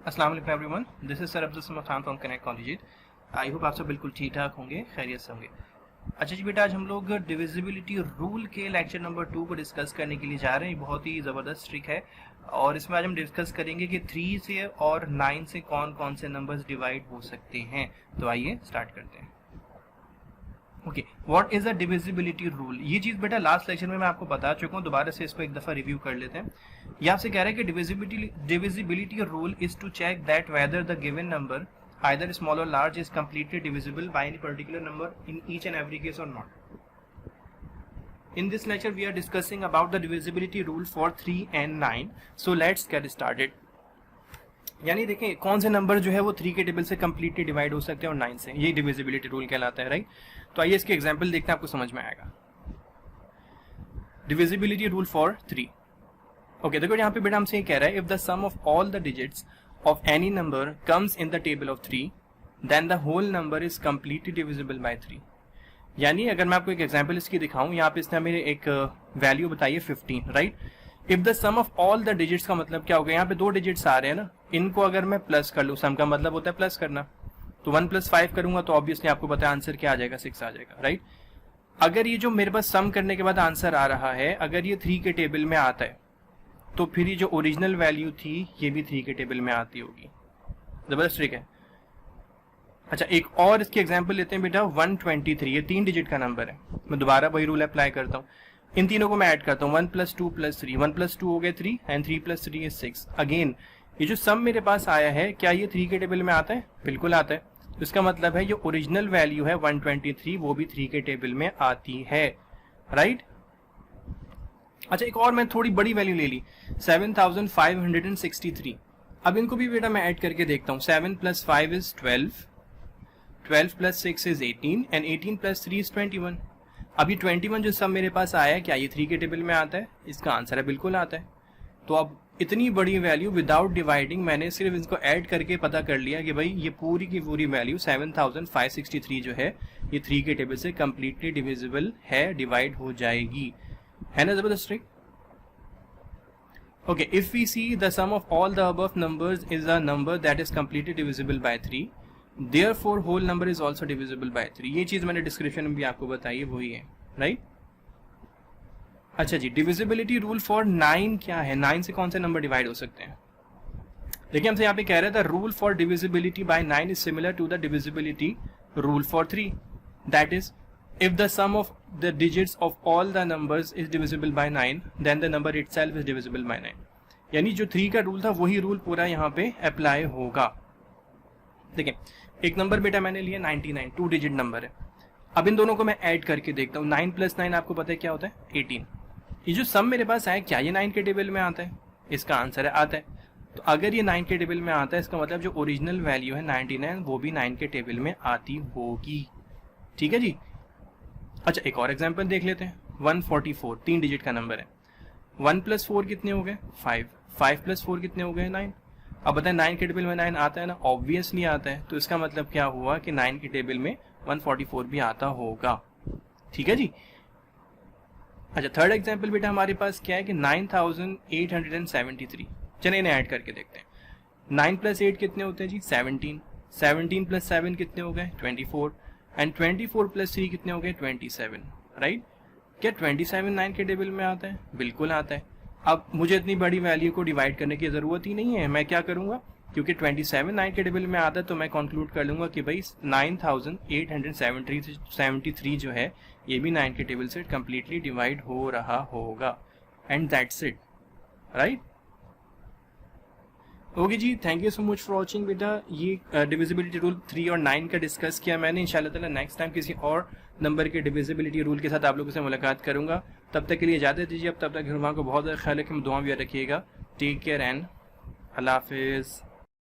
अस्सलाम वालेकुम everyone, this is sir Abdul Samad Khan from connect college. I hope आप सब बिल्कुल ठीक ठाक होंगे, खैरियत से होंगे। अच्छा जी बेटा, आज हम लोग डिविजिबिलिटी रूल के लेक्चर नंबर 2 को डिस्कस करने के लिए जा रहे हैं। बहुत ही ज़बरदस्त ट्रिक है और इसमें आज हम डिस्कस करेंगे कि 3 से और 9 से कौन कौन से नंबर्स डिवाइड हो सकते हैं। तो आइए स्टार्ट करते हैं। Okay, what is the divisibility rule? ये चीज़ बेटा लास्ट लेक्चर में मैं आपको बता चुका हूँ, दोबारा से इसको एक दफ़ा रिव्यू कर लेते हैं। ये आपसे कह रहा है कि divisibility rule is to check that whether the given number either small or large is completely divisible by any particular number in each and every case or not. In this lecture we are discussing about the divisibility rule for 3 and 9. So let's get started. यानी देखें कौन से number जो है वो 3 के table से completely divide हो सकते हैं और 9 से, ये डिविजिबिलिटी रूल कहलाता है, राइट? तो आइए इसके एग्जांपल देखते हैं, आपको समझ में आएगा। Divisibility rule for 3। ओके, देखो यहाँ पे बेटा हमसे ये कह रहा है if the sum of all the digits of any number comes in the table of 3 then the whole number is completely divisible by 3। यानी अगर मैं आपको एक एग्जांपल इसकी दिखाऊं, यहाँ पे इसने मेरे एक वैल्यू बताई है 15, right? If the sum of all the digits का मतलब क्या होगा? यहाँ पे 2 डिजिट्स आ रहे हैं ना, इनको अगर मैं प्लस कर लूँ, सम का मतलब होता है प्लस करना, तो 1 + 5 करूंगा तो ऑब्वियसली आपको पता है आंसर क्या आ जाएगा, 6 आ जाएगा, राइट? अगर ये जो मेरे पास सम करने के बाद आंसर आ रहा है, अगर ये 3 के टेबल में आता है तो फिर ये जो ओरिजिनल वैल्यू थी ये भी 3 के टेबल में आती होगी। जबरदस्त ट्रिक है। अच्छा, एक और इसकी एग्जांपल लेते हैं बेटा, 123, ये 3 डिजिट का नंबर है। मैं दोबारा वही रूल अप्लाई करता हूँ, इन तीनों को मैं ऐड करता हूँ, 1 + 2 + 3, 1 + 2 हो गए 3 एंड 3 + 3 is 6। अगेन ये जो सम मेरे पास आया है, क्या ये 3 के टेबल में आता है? बिल्कुल आता है। तो इसका मतलब है जो ओरिजिनल वैल्यू है 123 वो भी 3 के टेबल में आती है, राइट? अच्छा, एक और मैं थोड़ी बड़ी वैल्यू ले ली, 7563। अब इनको भी बेटा मैं ऐड करके देखता हूँ। 7 + 5 is 12, 12 + 6 is 18 एंड 18 + 3 is 21। अभी 21 जो सब मेरे पास आया है, क्या ये 3 के टेबल में आता है? इसका आंसर है बिल्कुल आता है। तो अब इतनी बड़ी वैल्यू विदाउट डिवाइडिंग मैंने सिर्फ इसको ऐड करके पता कर लिया कि भाई ये पूरी की पूरी वैल्यू 7563 जो है ये 3 के टेबल से कंप्लीटली डिविजिबल है, डिवाइड हो जाएगी, है ना? जबरदस्त trick. Okay, if we see the sum of all the above numbers is a number that is completely divisible by 3, therefore whole number is also divisible by 3। ये चीज मैंने डिस्क्रिप्शन में भी आपको बताई है, वही है, राइट? अच्छा जी, डिविजिबिलिटी रूल फॉर 9 क्या है? 9 से कौन से नंबर डिवाइड हो सकते हैं? देखिए हमसे यहाँ पे कह रहा था rule for divisibility by 9 is similar to the divisibility rule for 3, that is if the sum of the digits of all the numbers is divisible by 9 then the number itself is divisible by 9। यानी जो 3 का rule था वही rule पूरा यहाँ पे apply होगा। देखिए एक नंबर बेटा मैंने लिया 99, 2 डिजिट नंबर है। अब इन दोनों को मैं ऐड करके देखता हूँ, 9 + 9 आपको पता है क्या होता है? 18। ये जो सम मेरे पास आया, क्या ये 9 के टेबल में आता है? इसका आंसर है आता है। तो अगर ये 9 के टेबल में आता है, इसका मतलब जो ओरिजिनल वैल्यू है 99 वो भी 9 के टेबल में आती होगी, ठीक है जी? अच्छा, एक और एग्जांपल देख लेते हैं। 144, 3 डिजिट का नंबर है। 1 + 4 कितने हो गए? 5, 5 + 4 कितने हो गए? 9। अब बताएं 9 के टेबल में 9 आता है ना? ऑब्वियसली आता है। तो इसका मतलब क्या हुआ कि 9 के टेबल में 144 भी आता होगा, ठीक है जी? अच्छा, थर्ड एग्जांपल बेटा हमारे पास क्या है कि 9873। चलिए इन्हें ऐड करके देखते हैं। 9 + 8 कितने होते हैं जी? 17, 17 + 7 कितने हो गए? 24 एंड 24 + 3 कितने हो गए? 27, राइट? क्या 27 9 के टेबल में आता है? बिल्कुल आता है। अब मुझे इतनी बड़ी वैल्यू को डिवाइड करने की ज़रूरत ही नहीं है। मैं क्या करूँगा, क्योंकि 27 9 के टेबल में आता है तो मैं कंक्लूड कर लूँगा कि भाई 9873 जो है ये भी 9 के टेबल से कम्प्लीटली डिवाइड हो रहा होगा, and that's it, right? Okay जी, thank you so much for watching बेटा। ये डिविजिबिलिटी रूल 3 और 9 का डिस्कस किया मैंने। इंशाल्लाह ताला नेक्स्ट टाइम किसी और नंबर के डिविजिबिलिटी रूल के साथ आप लोगों से मुलाकात करूंगा। तब तक के लिए इजाज़त दीजिए। अब तब तक घर को बहुत ज़्यादा ख्याल रखें, दुआ भी रखिएगा। टेक केयर एंड अल्लाह हाफिज़।